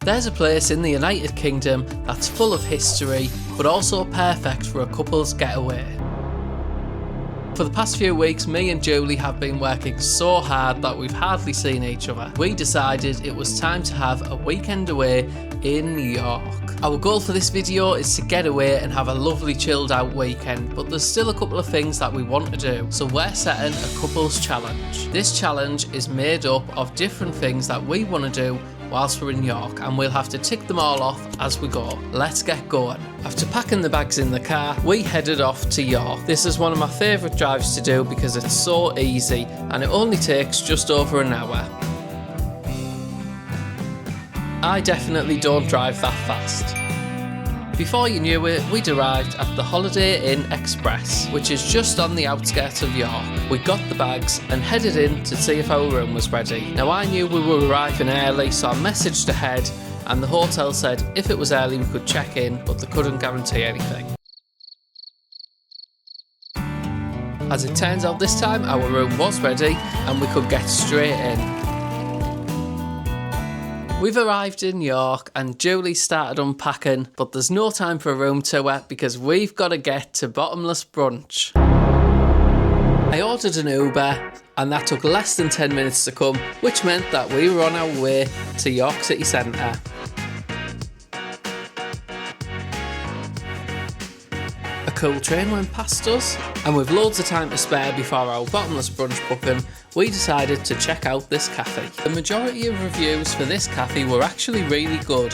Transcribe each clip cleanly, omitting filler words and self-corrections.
There's a place in the United Kingdom that's full of history, but also perfect for a couple's getaway. For the past few weeks, me and Julie have been working so hard that we've hardly seen each other. We decided it was time to have a weekend away in York. Our goal for this video is to get away and have a lovely chilled out weekend, but there's still a couple of things that we want to do, so we're setting a couples challenge. This challenge is made up of different things that we want to do whilst we're in York, and we'll have to tick them all off as we go. Let's get going. After packing the bags in the car, we headed off to York. This is one of my favourite drives to do because it's so easy and it only takes just over an hour. I definitely don't drive that fast. Before you knew it, we'd arrived at the Holiday Inn Express, which is just on the outskirts of York. We got the bags and headed in to see if our room was ready. Now I knew we were arriving early, so I messaged ahead and the hotel said if it was early we could check in, but they couldn't guarantee anything. As it turns out this time, our room was ready and we could get straight in. We've arrived in York and Julie started unpacking, but there's no time for a room tour because we've got to get to Bottomless Brunch. I ordered an Uber and that took less than 10 minutes to come, which meant that we were on our way to York City Centre. A cool train went past us, and with loads of time to spare before our Bottomless Brunch booking, we decided to check out this cafe. The majority of reviews for this cafe were actually really good.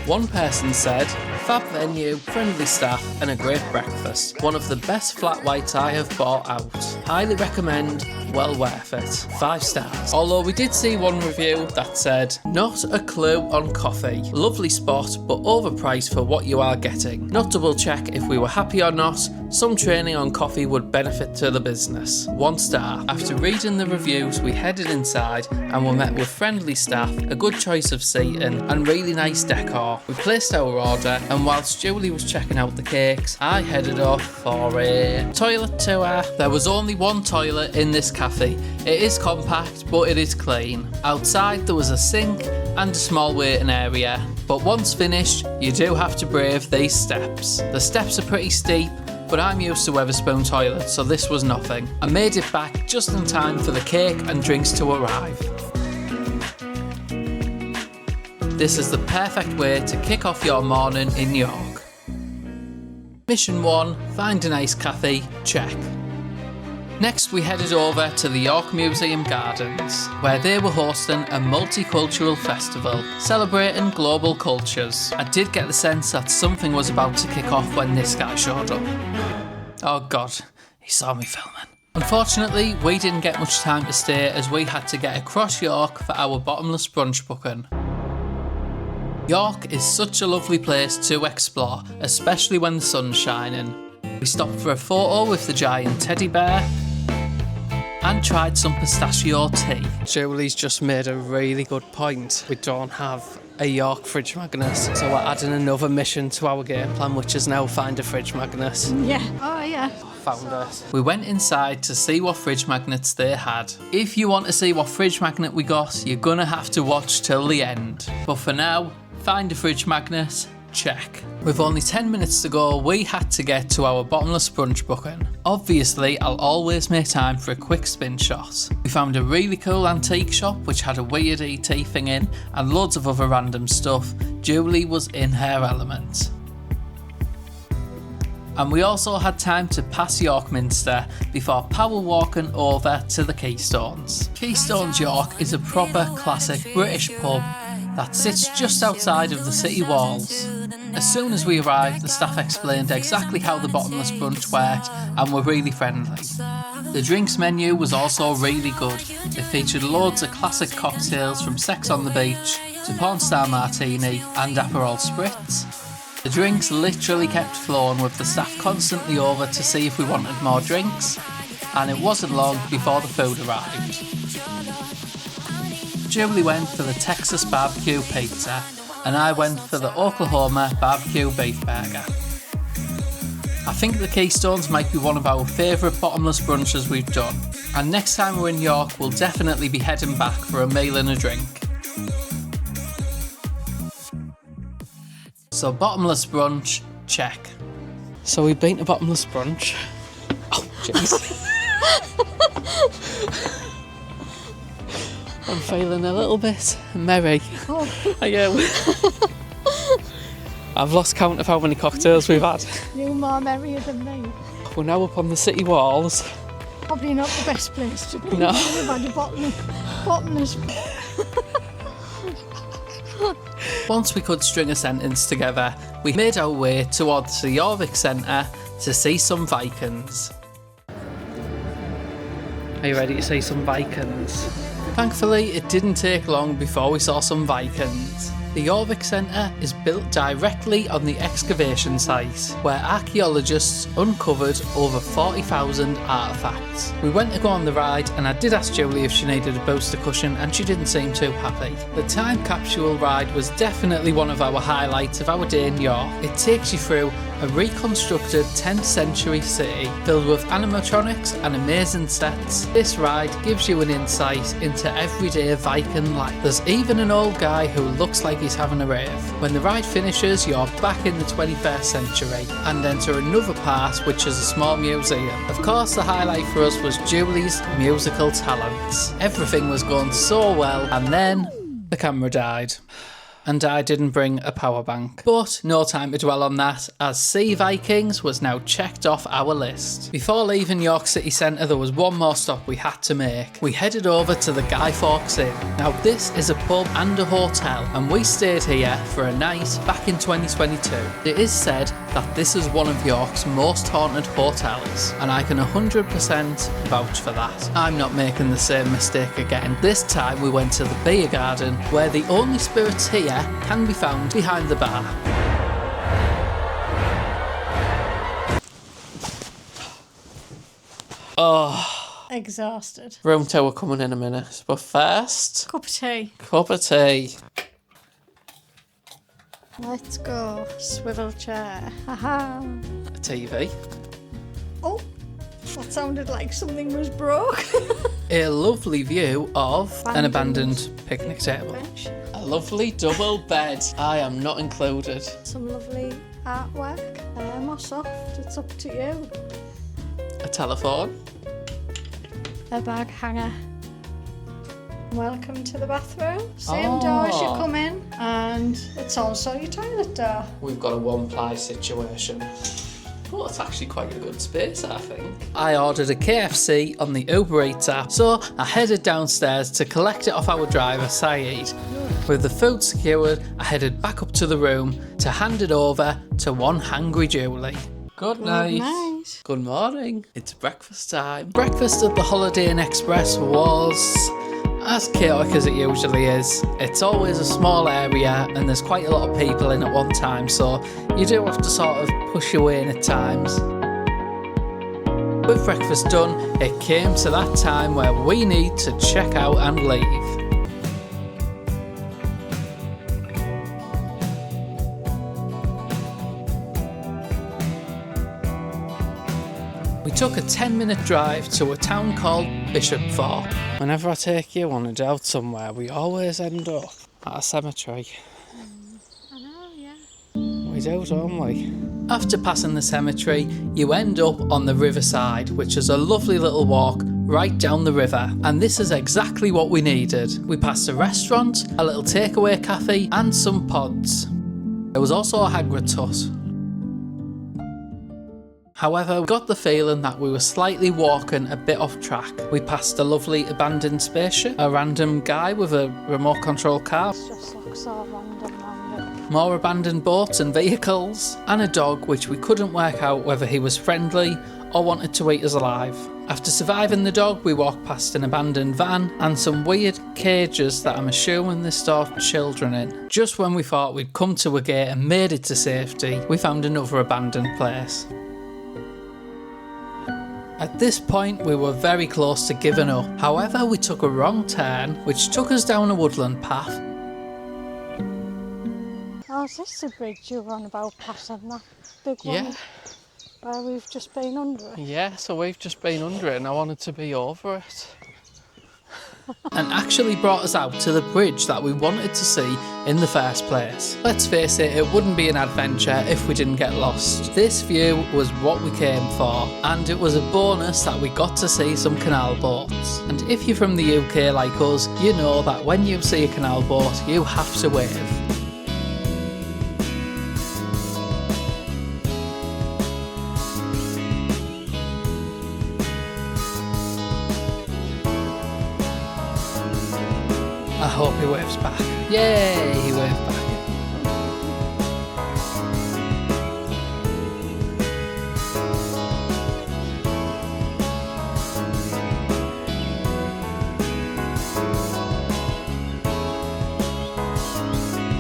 One person said, "Fab venue, friendly staff and a great breakfast. One of the best flat whites I have bought out. Highly recommend, well worth it. 5 stars. Although we did see one review that said, "Not a clue on coffee. Lovely spot but overpriced for what you are getting. Not double check if we were happy or not. Some training on coffee would benefit to the business. 1 star. After reading the reviews, we headed inside and were met with friendly staff, a good choice of seating and really nice decor. We placed our order, and whilst Julie was checking out the cakes, I headed off for a toilet tour. There was only one toilet in this cafe. It is compact, but it is clean. Outside there was a sink and a small waiting area, but once finished, you do have to brave these steps. The steps are pretty steep, but I'm used to Wetherspoon toilets, so this was nothing. I made it back just in time for the cake and drinks to arrive. This is the perfect way to kick off your morning in York. Mission 1, find a nice cafe, check. Next we headed over to the York Museum Gardens, where they were hosting a multicultural festival, celebrating global cultures. I did get the sense that something was about to kick off when this guy showed up. Oh god, he saw me filming. Unfortunately, we didn't get much time to stay as we had to get across York for our Bottomless Brunch booking. York is such a lovely place to explore, especially when the sun's shining. We stopped for a photo with the giant teddy bear and tried some pistachio tea. Julie's just made a really good point. We don't have a York fridge magnet, so we're adding another mission to our game plan, which is now find a fridge magnet. Yeah. Oh yeah. Found it. We went inside to see what fridge magnets they had. If you want to see what fridge magnet we got, you're gonna have to watch till the end. But for now, find a fridge magnet, check. With only 10 minutes to go, we had to get to our Bottomless Brunch booking. Obviously, I'll always make time for a quick spin shot. We found a really cool antique shop which had a weird ET thing in and loads of other random stuff. Julie was in her element. And we also had time to pass York Minster before power walking over to the Keystones. Keystones York is a proper classic British pub that sits just outside of the city walls. As soon as we arrived, the staff explained exactly how the Bottomless Brunch worked and were really friendly. The drinks menu was also really good. It featured loads of classic cocktails from Sex on the Beach to Porn Star Martini and Aperol Spritz. The drinks literally kept flowing with the staff constantly over to see if we wanted more drinks, and it wasn't long before the food arrived. Julie went for the Texas barbecue pizza and I went for the Oklahoma barbecue beef burger. I think the Keystones might be one of our favourite bottomless brunches we've done, and next time we're in York we'll definitely be heading back for a meal and a drink. So Bottomless Brunch, check. So we've been to Bottomless Brunch. Oh, jeez. I'm feeling a little bit merry. Oh. I've lost count of how many cocktails we've had. You're more merrier than me. We're now up on the city walls. Probably not the best place to be. No. We've had a bottomless. Once we could string a sentence together, we made our way towards the Jorvik Centre to see some Vikings. Are you ready to see some Vikings? Thankfully, it didn't take long before we saw some Vikings. The Jorvik Centre is built directly on the excavation site, where archaeologists uncovered over 40,000 artefacts. We went to go on the ride, and I did ask Julie if she needed a booster cushion, and she didn't seem too happy. The time capsule ride was definitely one of our highlights of our day in York. It takes you through a reconstructed 10th century city filled with animatronics and amazing sets. This ride gives you an insight into everyday Viking life. There's even an old guy who looks like he's having a rave. When the ride finishes, you're back in the 21st century and enter another part, which is a small museum. Of course, the highlight for us was Julie's musical talents. Everything was going so well, and then the camera died. And I didn't bring a power bank. But no time to dwell on that, as Sea Vikings was now checked off our list. Before leaving York City Centre, there was one more stop we had to make. We headed over to the Fawkes Inn. Now this is a pub and a hotel, and we stayed here for a night back in 2022. It is said that this is one of York's most haunted hotels, and I can 100% vouch for that. I'm not making the same mistake again. This time we went to the beer garden, where the only spirits here can be found behind the bar. Oh, Exhausted. room tour coming in a minute, but first, Cup of tea. cup of tea. Let's go. Swivel chair. Haha. A TV. Oh, that sounded like something was broke. A lovely view of an abandoned picnic table. Bench. A lovely double bed. I am not included. Some lovely artwork. Or soft. It's up to you. A telephone. A bag hanger. Welcome to the bathroom. Same door as you come in, and it's also your toilet door. We've got a one-ply situation. Well, it's actually quite a good space, I think. I ordered a KFC on the Uber Eats app, so I headed downstairs to collect it off our driver, Saeed. With the food secured, I headed back up to the room to hand it over to one hungry Julie. Good night. Nice. Good morning. It's breakfast time. Breakfast at the Holiday Inn Express was as chaotic as it usually is. It's always a small area and there's quite a lot of people in at one time, so you do have to sort of push your way in at times. With breakfast done, it came to that time where we need to check out and leave. We took a 10-minute drive to a town called Bishopthorpe. Whenever I take you on a date somewhere, we always end up at a cemetery. I know, yeah. We do, don't we? After passing the cemetery, you end up on the riverside, which is a lovely little walk right down the river. And this is exactly what we needed. We passed a restaurant, a little takeaway cafe, and some pods. There was also a Hagrid hut. However, we got the feeling that we were slightly walking a bit off track. We passed a lovely abandoned spaceship, a random guy with a remote control car, It just looks so random. more abandoned boats and vehicles, and a dog which we couldn't work out whether he was friendly or wanted to eat us alive. After surviving the dog, we walked past an abandoned van and some weird cages that I'm assuming they stored children in. Just when we thought we'd come to a gate and made it to safety, we found another abandoned place. At this point, we were very close to giving up. However, we took a wrong turn, which took us down a woodland path. Oh, is this the bridge you were on about passing, that big one? Yeah. Where we've just been under it? Yeah, so we've just been under it and I wanted to be over it. and actually brought us out to the bridge that we wanted to see in the first place. Let's face it, it wouldn't be an adventure if we didn't get lost. This view was what we came for, and it was a bonus that we got to see some canal boats. And if you're from the UK like us, you know that when you see a canal boat, you have to wave. I hope he waves back. Yay, he waved back.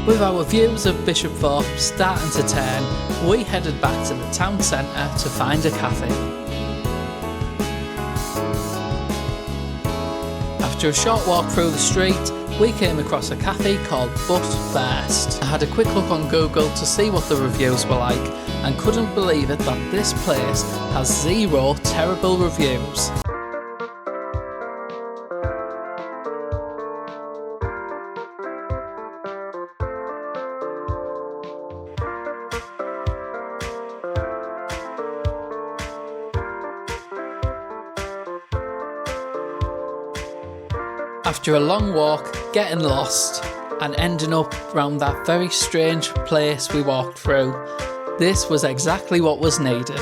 With our views of Bishopthorpe starting to turn, we headed back to the town centre to find a cafe. After a short walk through the street, we came across a cafe called Bottomless. I had a quick look on Google to see what the reviews were like and couldn't believe it that this place has 0 terrible reviews. After a long walk, getting lost, and ending up around that very strange place we walked through, this was exactly what was needed.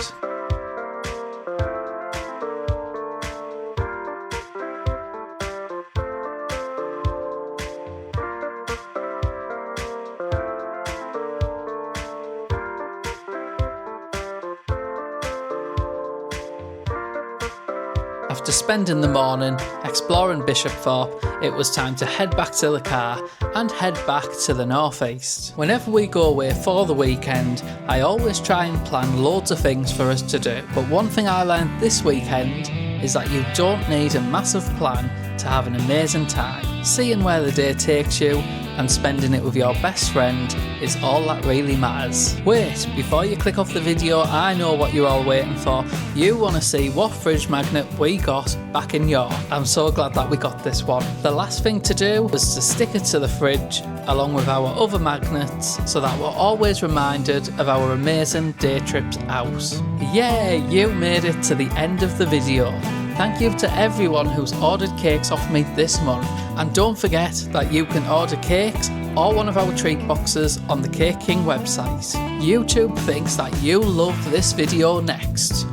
After spending the morning exploring Bishopthorpe, it was time to head back to the car and head back to the northeast. Whenever we go away for the weekend, I always try and plan loads of things for us to do, but one thing I learned this weekend is that you don't need a massive plan to have an amazing time. Seeing where the day takes you and spending it with your best friend is all that really matters. Wait, before you click off the video, I know what you're all waiting for. You want to see what fridge magnet we got back in York. I'm so glad that we got this one. The last thing to do was to stick it to the fridge along with our other magnets so that we're always reminded of our amazing day trips out. Yay, you made it to the end of the video. Thank you to everyone who's ordered cakes off me this month, and don't forget that you can order cakes or one of our treat boxes on the Cake King website. YouTube thinks that you'll love this video next.